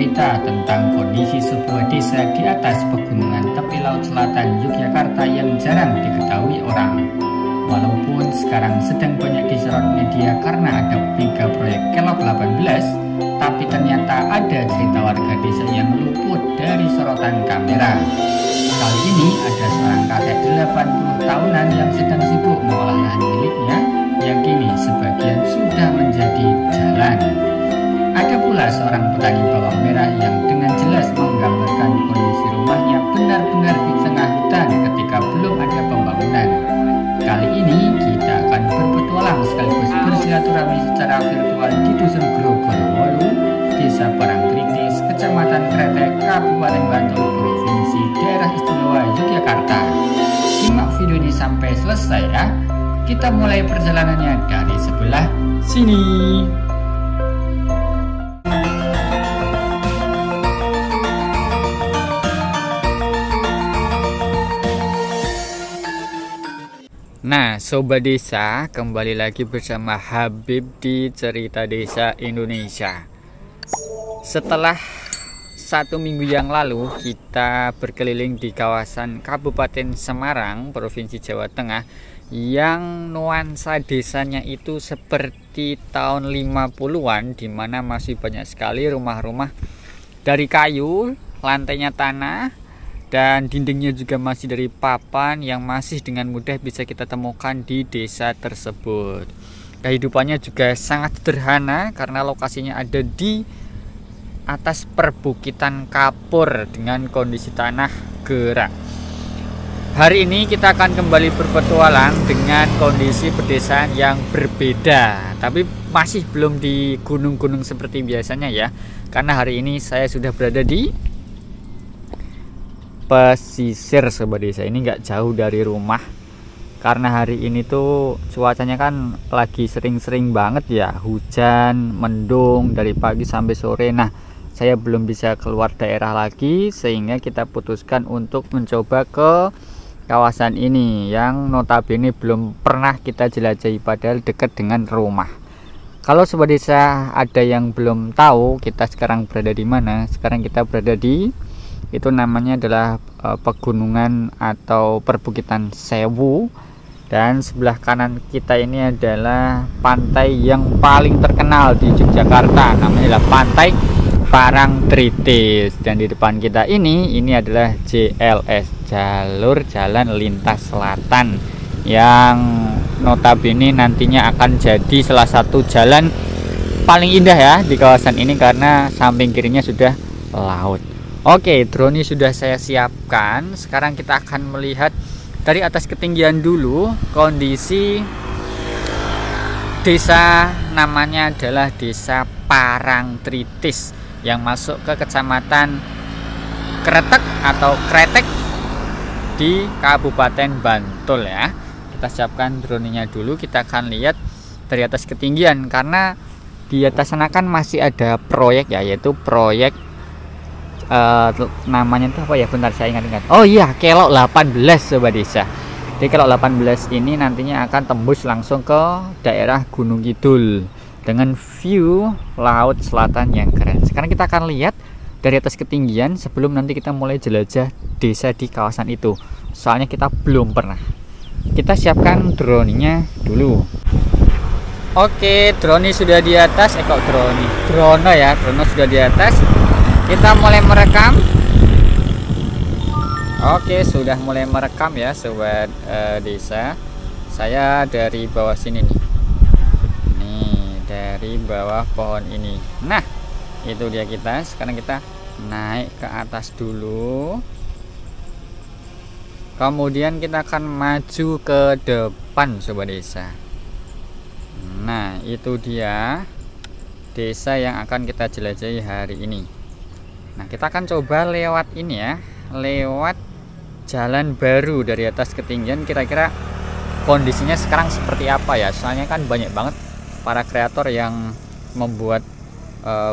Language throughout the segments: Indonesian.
cerita tentang kondisi sebuah desa di atas pegunungan tepi laut selatan Yogyakarta yang jarang diketahui orang. Walaupun sekarang sedang banyak disorot media karena ada mega proyek Kelok 18, tapi ternyata ada cerita warga desa yang luput dari sorotan kamera. Kali ini ada seorang kakek 80 tahunan yang sedang sibuk mengolah lahan miliknya yang kini sebagian sudah menjadi jalan. Ada pula seorang petani bawang merah yang dengan jelas menggambarkan kondisi rumahnya benar-benar di tengah hutan ketika belum ada pembangunan. Kali ini kita akan berpetualang sekaligus bersilaturahmi secara virtual di Dusun Grogorowolu, Desa Parangtritis, Kecamatan Kretek, Kabupaten Bantul, Provinsi Daerah Istimewa Yogyakarta. Simak video ini sampai selesai ya. Kita mulai perjalanannya dari sebelah sini. Nah, Sobat Desa, kembali lagi bersama Habib di Cerita Desa Indonesia. Setelah 1 minggu yang lalu kita berkeliling di kawasan Kabupaten Semarang, Provinsi Jawa Tengah, yang nuansa desanya itu seperti tahun 50-an, di mana masih banyak sekali rumah-rumah dari kayu, lantainya tanah, dan dindingnya juga masih dari papan yang masih dengan mudah bisa kita temukan di desa tersebut. Kehidupannya juga sangat sederhana karena lokasinya ada di atas perbukitan kapur dengan kondisi tanah gerak. Hari ini kita akan kembali berpetualang dengan kondisi pedesaan yang berbeda, tapi masih belum di gunung-gunung seperti biasanya ya, karena hari ini saya sudah berada di pesisir Sobat Desa. Ini nggak jauh dari rumah karena hari ini tuh cuacanya kan lagi sering-sering banget ya, hujan, mendung dari pagi sampai sore. Nah, saya belum bisa keluar daerah lagi sehingga kita putuskan untuk mencoba ke kawasan ini yang notabene belum pernah kita jelajahi padahal dekat dengan rumah. Kalau Sobat Desa ada yang belum tahu kita sekarang berada di mana, sekarang kita berada di, itu namanya adalah pegunungan atau perbukitan Sewu, dan sebelah kanan kita ini adalah pantai yang paling terkenal di Yogyakarta, namanya adalah Pantai Parangtritis, dan di depan kita ini adalah JLS, Jalur Jalan Lintas Selatan, yang notabene nantinya akan jadi salah satu jalan paling indah ya di kawasan ini karena samping kirinya sudah laut. Oke, drone sudah saya siapkan. Sekarang kita akan melihat dari atas ketinggian dulu kondisi desa, namanya adalah Desa Parangtritis yang masuk ke Kecamatan Kretek atau Kretek di Kabupaten Bantul ya. Kita siapkan drone-nya dulu, kita akan lihat dari atas ketinggian karena di atas sana kan masih ada proyek ya, yaitu proyek namanya itu apa ya, bentar saya ingat-ingat. Oh iya, Kelok 18 Sobat Desa. Di Kelok 18 ini nantinya akan tembus langsung ke daerah Gunung Kidul dengan view laut selatan yang keren. Sekarang kita akan lihat dari atas ketinggian sebelum nanti kita mulai jelajah desa di kawasan itu. Soalnya kita belum pernah. Kita siapkan drone-nya dulu. Oke, drone sudah di atas. Drone sudah di atas. Kita mulai merekam. Oke, sudah mulai merekam ya Sobat Desa. Saya dari bawah sini nih. Nih, dari bawah pohon ini. Nah, itu dia kita. Sekarang kita naik ke atas dulu. Kemudian kita akan maju ke depan Sobat Desa. Nah, itu dia desa yang akan kita jelajahi hari ini. Nah, kita akan coba lewat ini ya, lewat jalan baru dari atas ketinggian. Kira-kira kondisinya sekarang seperti apa ya, soalnya kan banyak banget para kreator yang membuat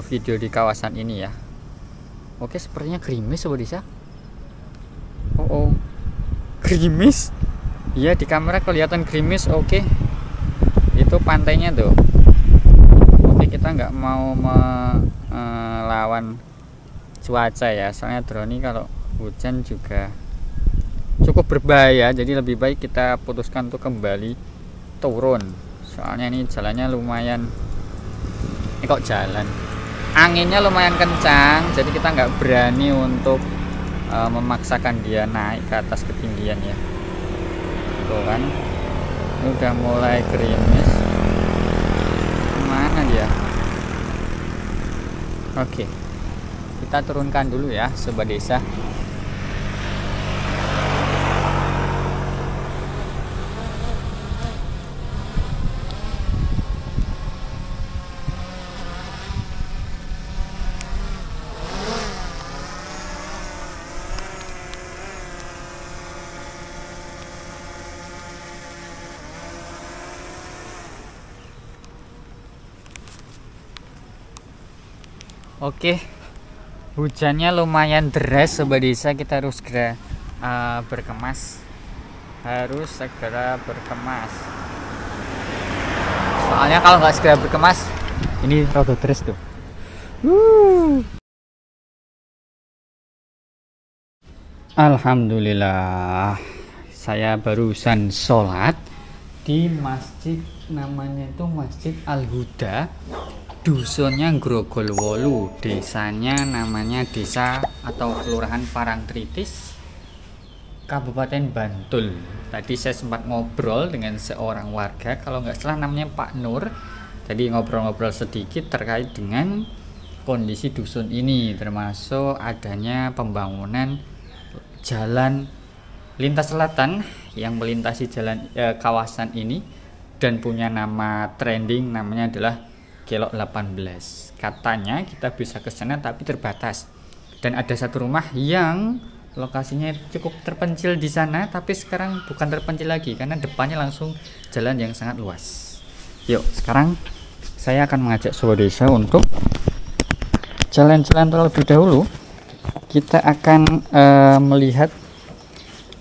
video di kawasan ini ya. Oke, sepertinya gerimis Sobat Desa. Oh, gerimis. Iya, di kamera kelihatan gerimis. Oke, itu pantainya tuh. Oke, kita nggak mau melawan cuaca ya, soalnya drone kalau hujan juga cukup berbahaya, jadi lebih baik kita putuskan untuk kembali turun. Soalnya ini jalannya lumayan, ini kok jalan, anginnya lumayan kencang, jadi kita nggak berani untuk memaksakan dia naik ke atas ketinggian ya. Tuh kan, ini udah mulai gerimis. Mana dia? Oke, kita turunkan dulu ya Sobat Desa. Oke, hujannya lumayan deras Sobat Desa, kita harus segera berkemas. Harus segera berkemas. Soalnya kalau nggak segera berkemas, ini rada deras tuh. Alhamdulillah, saya barusan sholat di masjid, namanya itu Masjid Al-Huda, dusunnya Grogolwolu, desanya namanya Desa atau Kelurahan Parangtritis, Kabupaten Bantul. Tadi saya sempat ngobrol dengan seorang warga, kalau nggak salah namanya Pak Nur. Tadi ngobrol-ngobrol sedikit terkait dengan kondisi dusun ini, termasuk adanya pembangunan jalan lintas selatan yang melintasi jalan kawasan ini dan punya nama trending, namanya adalah Kelok 18. Katanya kita bisa ke sana tapi terbatas. Dan ada satu rumah yang lokasinya cukup terpencil di sana, tapi sekarang bukan terpencil lagi karena depannya langsung jalan yang sangat luas. Yuk, sekarang saya akan mengajak Sobat Desa untuk jalan-jalan terlebih dahulu. Kita akan melihat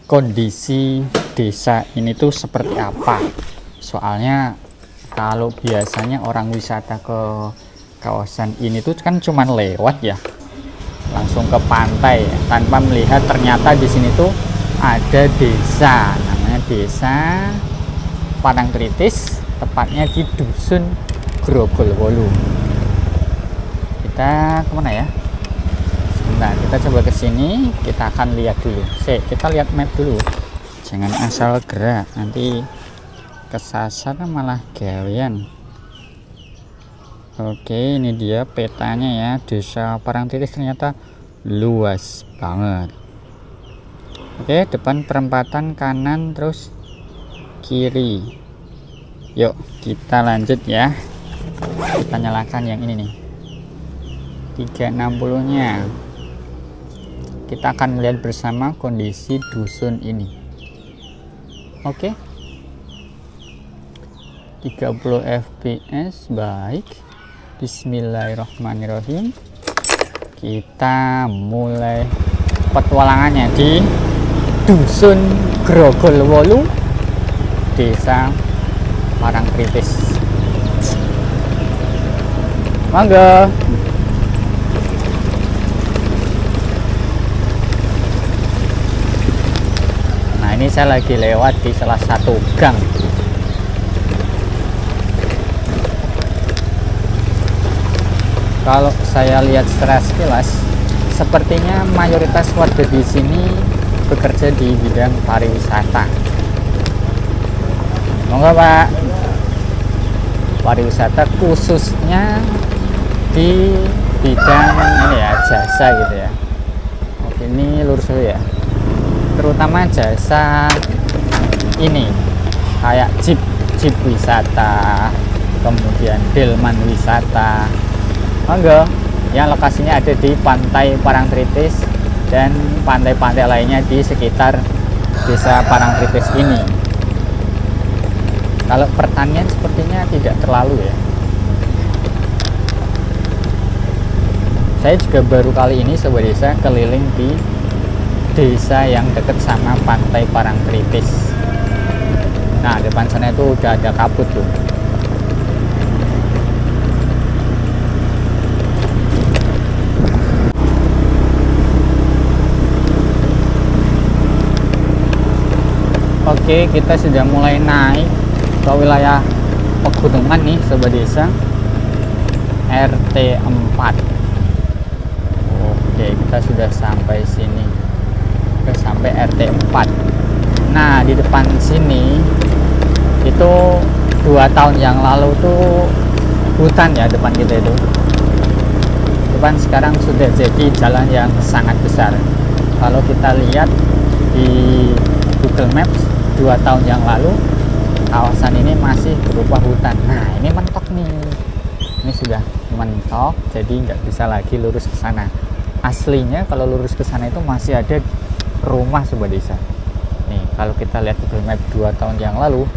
kondisi desa ini tuh seperti apa. Soalnya kalau biasanya orang wisata ke kawasan ini tuh kan cuman lewat ya, langsung ke pantai ya, tanpa melihat ternyata di sini tuh ada desa, namanya Desa Parangtritis, tepatnya di dusun Grogolwolu. Kita kemana ya? Sebentar, kita coba ke sini, kita akan lihat dulu. Kita lihat map dulu, jangan asal gerak, nanti kesasar malah gawean. Oke, ini dia petanya ya. Desa Parangtritis ternyata luas banget. Oke, depan perempatan kanan terus kiri. Yuk kita lanjut ya. Kita nyalakan yang ini nih, 360 nya. Kita akan melihat bersama kondisi dusun ini. Oke, 30 fps, baik. Bismillahirrahmanirrahim. Kita mulai petualangannya di dusun Grogolwolu, Desa Parangtritis. Mangga. Nah, ini saya lagi lewat di salah satu gang. Kalau saya lihat secara sekilas, sepertinya mayoritas warga di sini bekerja di bidang pariwisata. Monggo Pak, pariwisata khususnya di bidang ini ya, jasa gitu ya. Oke, ini lurus dulu ya. Terutama jasa ini kayak jeep wisata, kemudian delman wisata. Monggo, yang lokasinya ada di Pantai Parangtritis dan pantai-pantai lainnya di sekitar Desa Parangtritis ini. Kalau pertanian sepertinya tidak terlalu ya. Saya juga baru kali ini Sobat Desa keliling di desa yang dekat sama Pantai Parangtritis. Nah, depan sana itu udah ada kabut tuh. Oke, kita sudah mulai naik ke wilayah pegunungan nih sobat desa, RT 4. Oke, kita sudah sampai sini, kita sampai RT 4. Nah, di depan sini itu 2 tahun yang lalu tuh hutan ya, depan kita itu. Depan sekarang sudah jadi jalan yang sangat besar. Kalau kita lihat di Google Maps 2 tahun yang lalu, kawasan ini masih berupa hutan. Nah, ini mentok nih. Ini sudah mentok, jadi nggak bisa lagi lurus ke sana. Aslinya kalau lurus ke sana itu masih ada rumah sobat desa. Nih, kalau kita lihat Google Map 2 tahun yang lalu,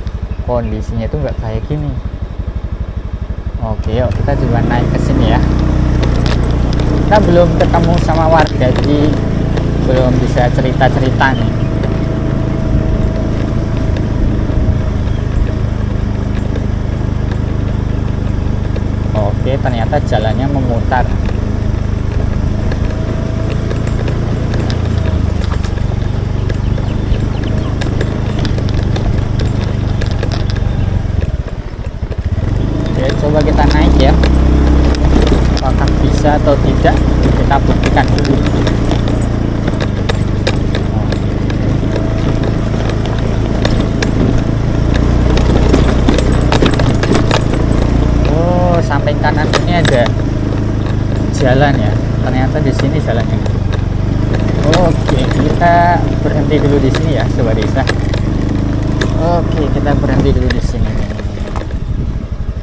kondisinya itu nggak kayak gini. Oke, yuk kita coba naik ke sini ya. Kita belum ketemu sama warga, jadi belum bisa cerita-cerita nih. Oke, ternyata jalannya memutar. Oke, coba kita naik ya. Apakah bisa atau tidak, kita buktikan dulu. Samping kanan ini ada jalan ya. Ternyata di sini jalannya. Oke, kita berhenti dulu di sini ya, sobat desa. Oke, kita berhenti dulu di sini.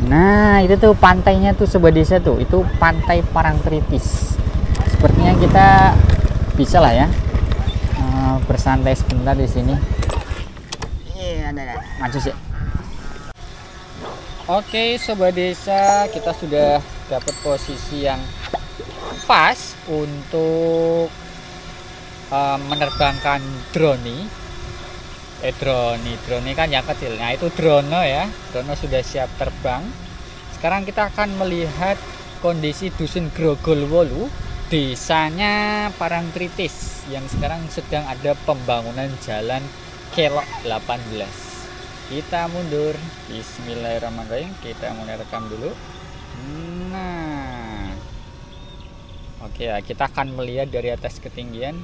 Nah, itu tuh pantainya tuh sobat desa tuh. Itu Pantai Parangtritis. Sepertinya kita bisa lah ya bersantai sebentar di sini. Iya, ada. Maju sih. Oke, sobat desa, kita sudah dapat posisi yang pas untuk menerbangkan drone. Drone kan yang kecil. Nah, itu drone ya. Drone sudah siap terbang. Sekarang kita akan melihat kondisi Dusun Grogolwolu, desanya Parangtritis, yang sekarang sedang ada pembangunan jalan Kelok 18. Kita mundur. Bismillahirrahmanirrahim. Kita mulai rekam dulu. Nah, oke ya, kita akan melihat dari atas ketinggian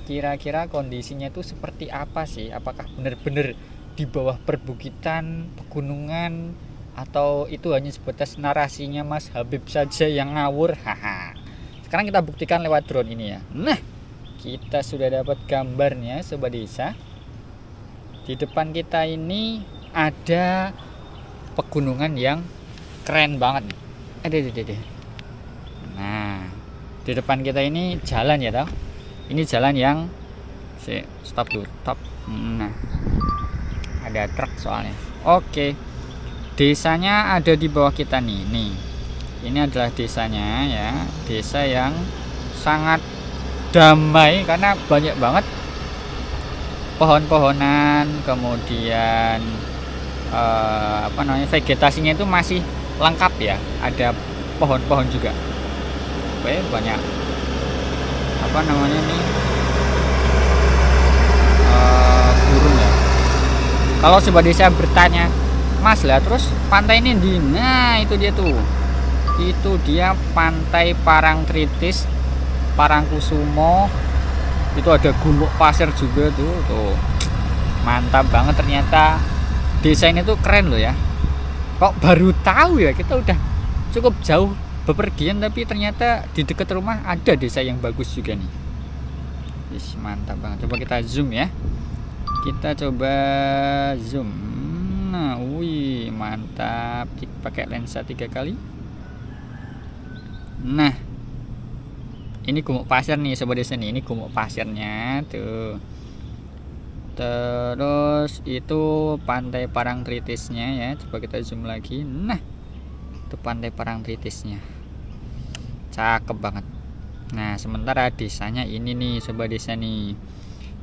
kira-kira kondisinya itu seperti apa sih. Apakah benar-benar di bawah perbukitan, pegunungan, atau itu hanya sebatas narasinya Mas Habib saja yang ngawur. Haha. Sekarang kita buktikan lewat drone ini ya. Nah, kita sudah dapat gambarnya sobat desa. Di depan kita ini ada pegunungan yang keren banget. Ada. Nah, di depan kita ini jalan ya, tau? Ini jalan yang stop dulu, stop. Nah, ada truk soalnya. Oke, desanya ada di bawah kita nih. Nih, ini adalah desanya ya. Desa yang sangat damai karena banyak banget pohon-pohonan, kemudian vegetasinya itu masih lengkap ya, ada pohon-pohon juga. Oke, banyak burung ya. Kalau sobat desa bertanya, Mas lah terus pantai ini di, nah itu dia tuh, itu dia Pantai Parangtritis, Parangkusumo. Itu ada gumuk pasir juga tuh, mantap banget. Ternyata desa ini tuh keren loh ya. Kok baru tahu ya, kita udah cukup jauh bepergian tapi ternyata di dekat rumah ada desa yang bagus juga nih. Mantap banget. Coba kita zoom ya. Kita coba zoom. Nah, wih, mantap. Pakai lensa 3 kali. Nah, ini gumuk pasir nih sobat desa nih. Ini gumuk pasirnya tuh. Terus itu Pantai Parangtritisnya ya. Coba kita zoom lagi. Nah, itu Pantai Parangtritisnya. Cakep banget. Nah, sementara desanya ini nih sobat desa nih,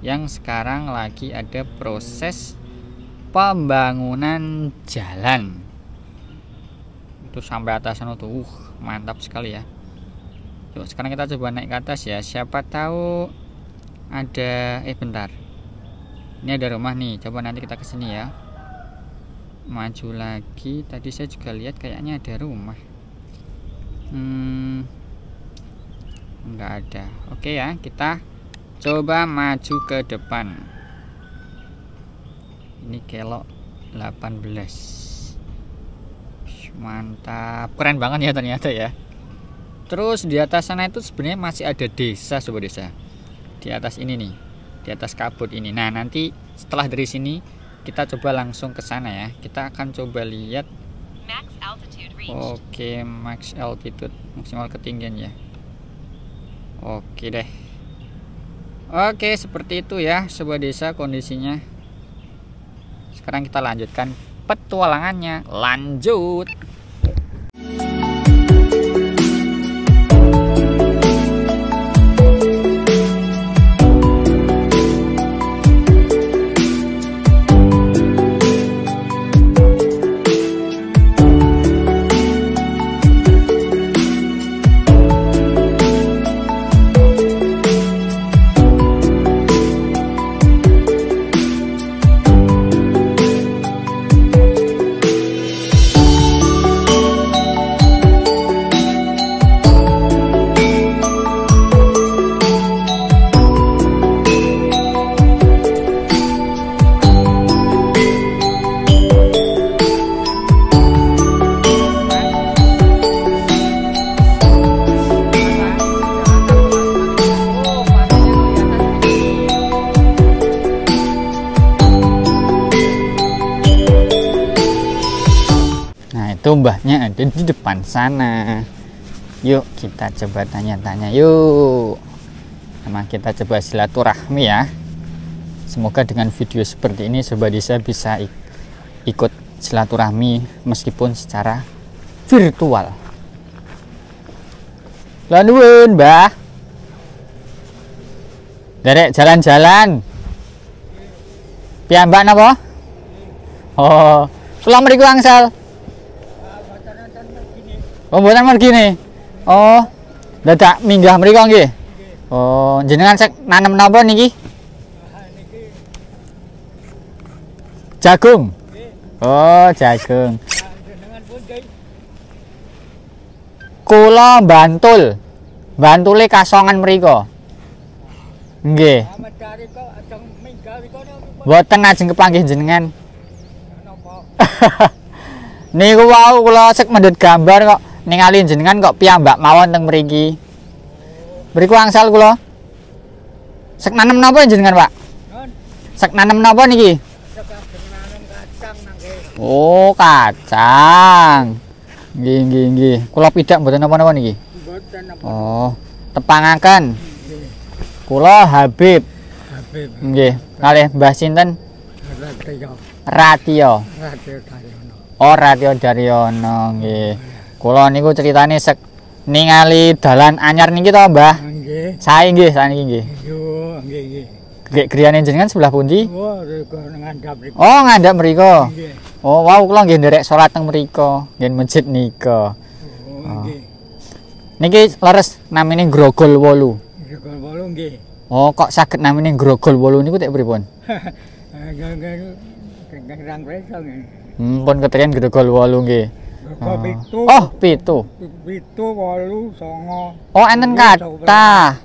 yang sekarang lagi ada proses pembangunan jalan. Itu sampai atas sana tuh. Mantap sekali ya. Yuk, sekarang kita coba naik ke atas ya. Siapa tahu ada bentar. Ini ada rumah nih, coba nanti kita kesini ya. Maju lagi, tadi saya juga lihat kayaknya ada rumah. Enggak ada. Oke ya, kita coba maju ke depan. Ini kelok 18. Mantap, keren banget ya ternyata ya. Terus di atas sana itu sebenarnya masih ada desa, sobat desa. Di atas ini nih, di atas kabut ini. Nah, nanti setelah dari sini kita coba langsung ke sana ya. Kita akan coba lihat. Oke, max altitude, maksimal ketinggian ya. Oke deh. Oke, seperti itu ya sobat desa kondisinya. Sekarang kita lanjutkan petualangannya. Lanjut. Itu mbahnya ada di depan sana. Yuk kita coba tanya-tanya yuk. Sama kita coba silaturahmi ya. Semoga dengan video seperti ini sobat desa bisa ikut silaturahmi meskipun secara virtual. Lanuun mbah. Derek jalan-jalan. Piyambak napa? Oh, kula mriku angsal. Oh, mboten mergi nih. Oh, dadak minggah mriku nggih. Oh, jenengan sek nanem napa niki? Jagung. Oh, jagung. Kula Bantul. Bantule Kasongan mriku. Nggih. Mboten ajeng kepanggih jenengan. Niku wau kula sek mendhet gambar kok ningali jenengan kok piyambak mawon teng mriki. Mriku angsal kula. Sek nanem napa jenengan, Pak? Sek nanem napa niki? Oh, kacang. Nggih. Kula pidak mboten napa-napa niki. Oh, tepangaken. Kula Habib. Nggih, kalih Mbah sinten? Ratio. Oh, Ratio Daryono nggih. Kula niku critane sek ningali dalan anyar niki to, Mbah? Nggih. Sae nggih, saniki nggih. Yo, nggih. Gek griyane jenengan sebelah pundi? Oh, ngandhap mriku. Oh, ngandhap mriku. Nggih. Oh, wow, kula nggih nderek salat teng mriku, nggih masjid nika. Oh, nggih. Niki leres namine Grogol 8. Grogol 8 nggih. Oh, kok saged namine Grogol 8 niku tek pripun? Kang preso nggih. Pun ketrian Grogol 8 nggih. Oh, 7. 7, 8, 9. Oh, enten kathah.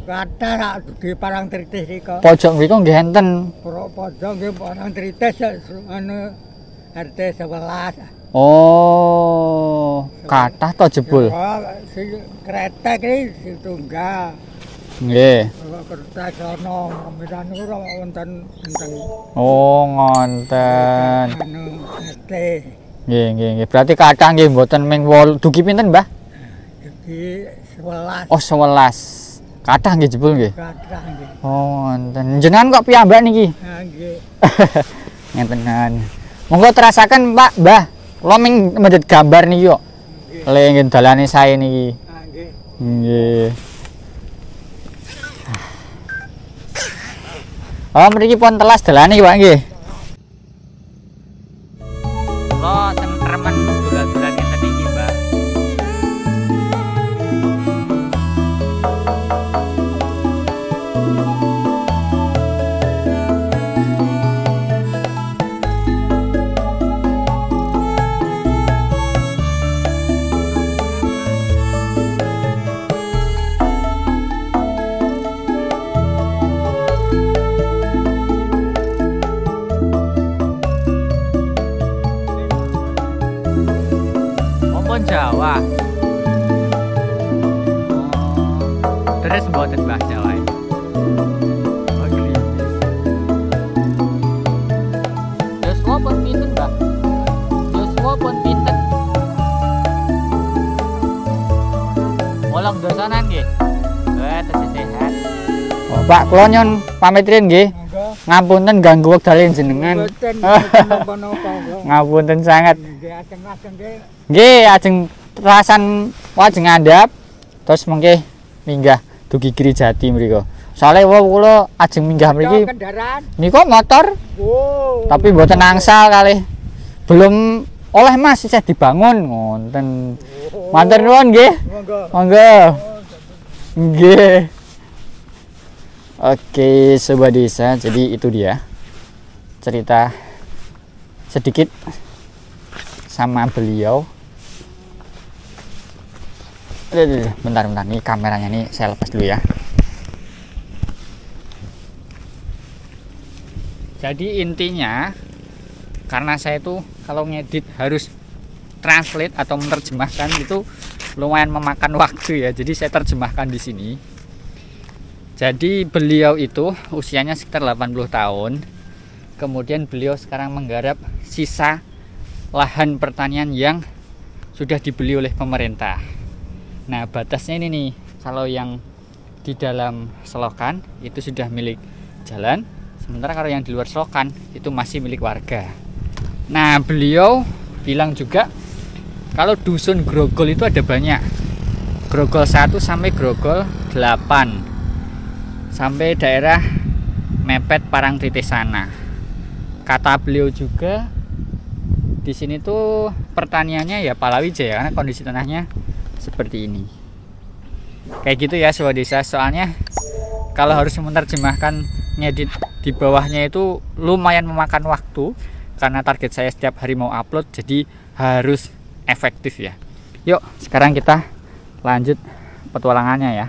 Kathah rak di Parang Tritis nika. Pojok mriku nggih enten. Pojok nggih Parang Tritis anu RT 11. Oh, kathah to jebul. Kretek iki tunggal. Nggih. Kertas ana pemiran niku ora wonten enten. Oh, ngonten. Anu RT. Nggih. Berarti kathah nggih mboten ming 8. Dugi pinten, Mbah? Dugi 11. Oh, 11. Kathah nggih jebul nggih. Kathah nggih. Oh, wonten. Jenengan kok piyambak niki? Ha, nggih. Ngentenan. Monggo terasaken, Pak, Mbah. Kula ming medhet gambar niki kok. Le nggih dalane sae niki. Ha, nggih. Nggih. Oh, mriki pun telas dalane Pak nggih. Kula sing remen dolan-dolan ngeten iki, Mbak. Jawa. Terus mboten bahasa Jawa. Oh, gerimis. Yoswa pun pinten, Mbak? Yoswa pun pinten? Molong dosanan nggih. Tesih sehat. Oh, Pak, kula nyun pamit riyen nggih. Ngapunten ganggu wekdal jenengan. Ngapunten sangat. Nggih, ajeng rasan wajeng ngandhap. Terus mengke minggah dugi Giri Jati mriko. Soale kula ajeng minggah mriki niku motor. Oh. Tapi mboten angsal kalih. Belum oleh Mas isih dibangun ngoten. Matur nuwun nggih. Monggo. Nggih. Oke, Sobat Desa, jadi itu dia cerita sedikit sama beliau. Bentar, nih kameranya nih saya lepas dulu ya. Jadi intinya, karena saya tuh kalau ngedit harus translate atau menerjemahkan itu lumayan memakan waktu ya. Jadi saya terjemahkan di sini. Jadi beliau itu usianya sekitar 80 tahun. Kemudian beliau sekarang menggarap sisa lahan pertanian yang sudah dibeli oleh pemerintah. Nah, batasnya ini nih, kalau yang di dalam selokan itu sudah milik jalan, sementara kalau yang di luar selokan itu masih milik warga. Nah, beliau bilang juga kalau dusun Grogol itu ada banyak. Grogol 1 sampai Grogol 8. Sampai daerah mepet Parangtritis sana. Kata beliau juga di sini tuh pertaniannya ya palawija ya, karena kondisi tanahnya seperti ini. Kayak gitu ya Sobat Desa. Soalnya kalau harus menerjemahkan ngedit di bawahnya itu lumayan memakan waktu, karena target saya setiap hari mau upload, jadi harus efektif ya. Yuk sekarang kita lanjut petualangannya ya.